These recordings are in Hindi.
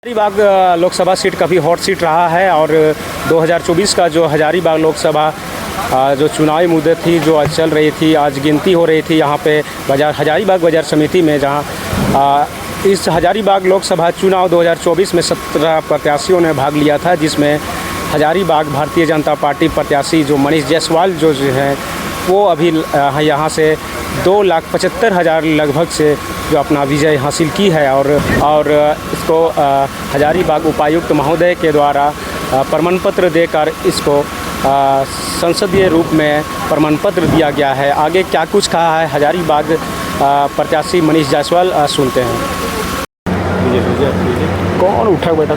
हजारीबाग लोकसभा सीट काफ़ी हॉट सीट रहा है और 2024 का जो हजारीबाग लोकसभा जो चुनावी मुद्दत थी जो आज चल रही थी, आज गिनती हो रही थी यहाँ पे हजारीबाग बाजार समिति में, जहाँ इस हजारीबाग लोकसभा चुनाव 2024 में 17 प्रत्याशियों ने भाग लिया था, जिसमें हजारीबाग भारतीय जनता पार्टी प्रत्याशी जो मनीष जायसवाल जो हैं वो अभी यहाँ से 2,75,000 लगभग से जो अपना विजय हासिल की है और इसको हजारीबाग उपायुक्त महोदय के द्वारा प्रमाण पत्र देकर इसको संसदीय रूप में प्रमाण पत्र दिया गया है। आगे क्या कुछ कहा है हजारीबाग प्रत्याशी मनीष जायसवाल, सुनते हैं। कौन उठा बैठा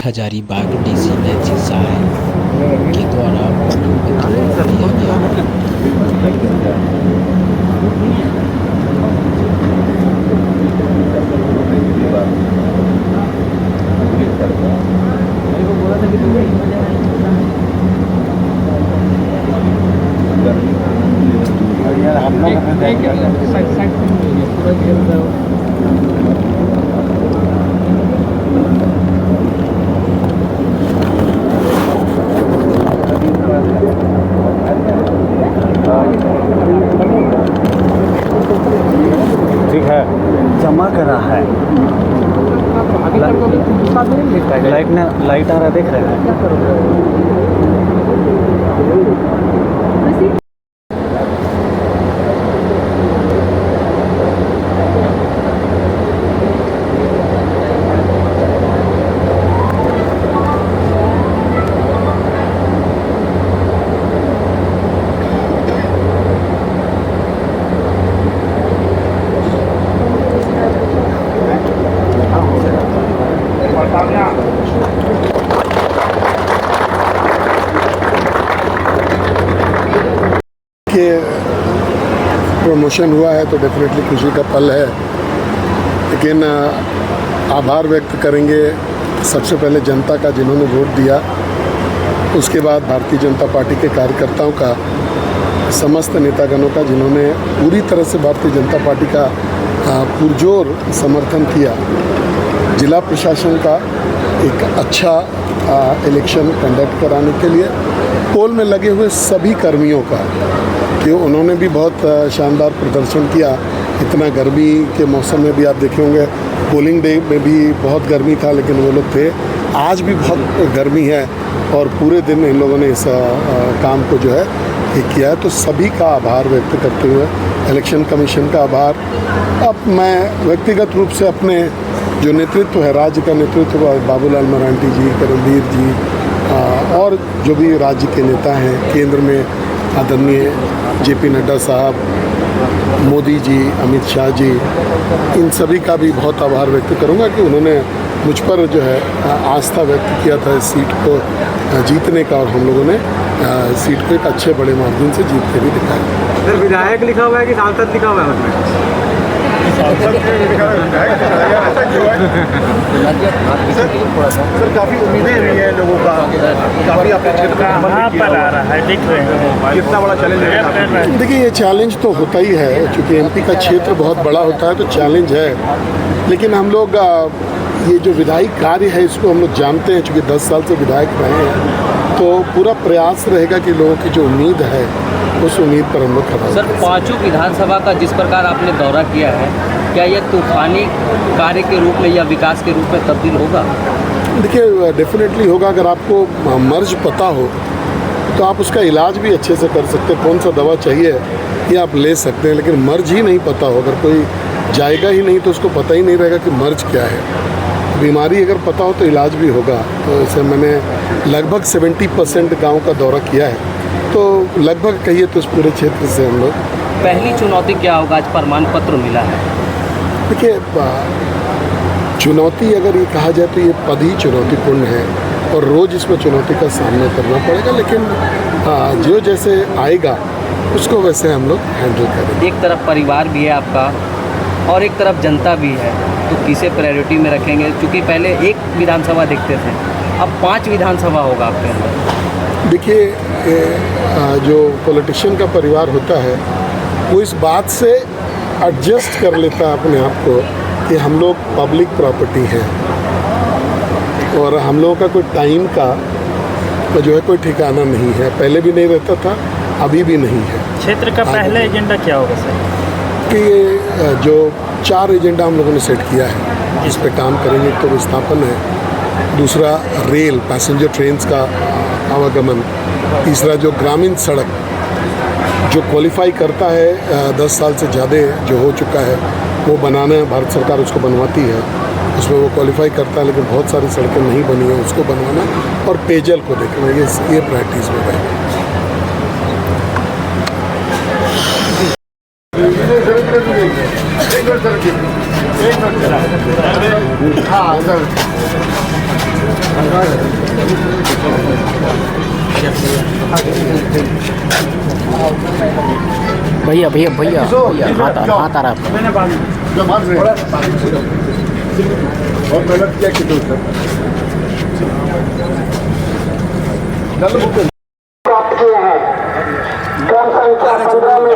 हजारीबाग डीसी नैन्सी साहब के द्वारा ठीक है, जमा करा है। लाइट आ रहा देख रहे हैं। के प्रमोशन हुआ है तो डेफिनेटली खुशी का पल है, लेकिन आभार व्यक्त करेंगे सबसे पहले जनता का जिन्होंने वोट दिया, उसके बाद भारतीय जनता पार्टी के कार्यकर्ताओं का, समस्त नेतागणों का जिन्होंने पूरी तरह से भारतीय जनता पार्टी का पुरजोर समर्थन किया, जिला प्रशासन का एक अच्छा इलेक्शन कंडक्ट कराने के लिए, पोल में लगे हुए सभी कर्मियों का कि उन्होंने भी बहुत शानदार प्रदर्शन किया। इतना गर्मी के मौसम में भी आप देखे होंगे, पोलिंग डे में भी बहुत गर्मी था लेकिन वो लोग थे। आज भी बहुत गर्मी है और पूरे दिन इन लोगों ने इस काम को जो है ये किया है, तो सभी का आभार व्यक्त करते हुए इलेक्शन कमीशन का आभार। अब मैं व्यक्तिगत रूप से अपने जो नेतृत्व है, राज्य का नेतृत्व, बाबूलाल मरांडी जी, करणवीर जी और जो भी राज्य के नेता हैं, केंद्र में आदरणीय जेपी नड्डा साहब, मोदी जी, अमित शाह जी, इन सभी का भी बहुत आभार व्यक्त करूंगा कि उन्होंने मुझ पर जो है आस्था व्यक्त किया था इस सीट को जीतने का, और हम लोगों ने सीट को एक अच्छे बड़े मार्जिन से जीत के भी दिखाया। सर, विधायक लिखा हुआ है कि सांसद लिखा हुआ है उसमें? सर काफ़ी उम्मीदें हुई हैं लोगों का, काफ़ी अपने क्षेत्र पर आ रहा है, दिख रहे हैं कितना बड़ा चैलेंज है। देखिए, ये चैलेंज तो होता ही है, क्योंकि एमपी का क्षेत्र बहुत बड़ा होता है तो चैलेंज है, लेकिन हम लोग ये जो विधायी कार्य है इसको हम लोग जानते हैं, चूँकि 10 साल से विधायक रहे हैं, तो पूरा प्रयास रहेगा कि लोगों की जो उम्मीद है उस उम्मीद पर हम लोग खड़ा। सर, पांचों विधानसभा का जिस प्रकार आपने दौरा किया है, क्या यह तूफानी कार्य के रूप में या विकास के रूप में तब्दील होगा? देखिए, डेफिनेटली होगा। अगर आपको मर्ज पता हो तो आप उसका इलाज भी अच्छे से कर सकते हैं, कौन सा दवा चाहिए ये आप ले सकते हैं, लेकिन मर्ज ही नहीं पता हो, अगर कोई जाएगा ही नहीं तो उसको पता ही नहीं रहेगा कि मर्ज क्या है। बीमारी अगर पता हो तो इलाज भी होगा। तो इसे मैंने लगभग 70% गाँव का दौरा किया है, तो लगभग कहिए तो इस पूरे क्षेत्र से हम लोग। पहली चुनौती क्या होगा? आज प्रमाण पत्र मिला है। देखिए, चुनौती अगर ये कहा जाए तो ये पद ही चुनौतीपूर्ण है और रोज़ इसमें चुनौती का सामना करना पड़ेगा, लेकिन जो जैसे आएगा उसको वैसे हम लोग हैंडल करेंगे। एक तरफ परिवार भी है आपका और एक तरफ जनता भी है, तो किसे प्रायोरिटी में रखेंगे? क्योंकि पहले एक विधानसभा देखते थे, अब 5 विधानसभा होगा आपके अंदर। देखिए, जो पॉलिटिशियन का परिवार होता है वो इस बात से एडजस्ट कर लेता है अपने आप को कि हम लोग पब्लिक प्रॉपर्टी हैं और हम लोगों का कोई टाइम का तो जो है कोई ठिकाना नहीं है, पहले भी नहीं रहता था, अभी भी नहीं है। क्षेत्र का पहला एजेंडा क्या होगा सर? कि ये जो 4 एजेंडा हम लोगों ने सेट किया है जिस पे काम करेंगे, तो विस्थापन है, दूसरा रेल पैसेंजर ट्रेन्स का आवागमन, तीसरा जो ग्रामीण सड़क जो क्वालिफाई करता है 10 साल से ज़्यादा जो हो चुका है वो बनाना, भारत सरकार उसको बनवाती है, उसमें वो क्वालिफाई करता है, लेकिन बहुत सारी सड़कें नहीं बनी हैं, उसको बनवाना और पेयजल को देखना, ये प्रायोरिटीज़ में रहेगा। भैया भैया भैया हाथ आ रहा है। और मेहनत किया कि प्राप्त किए हैं। जनसंख्या 15 में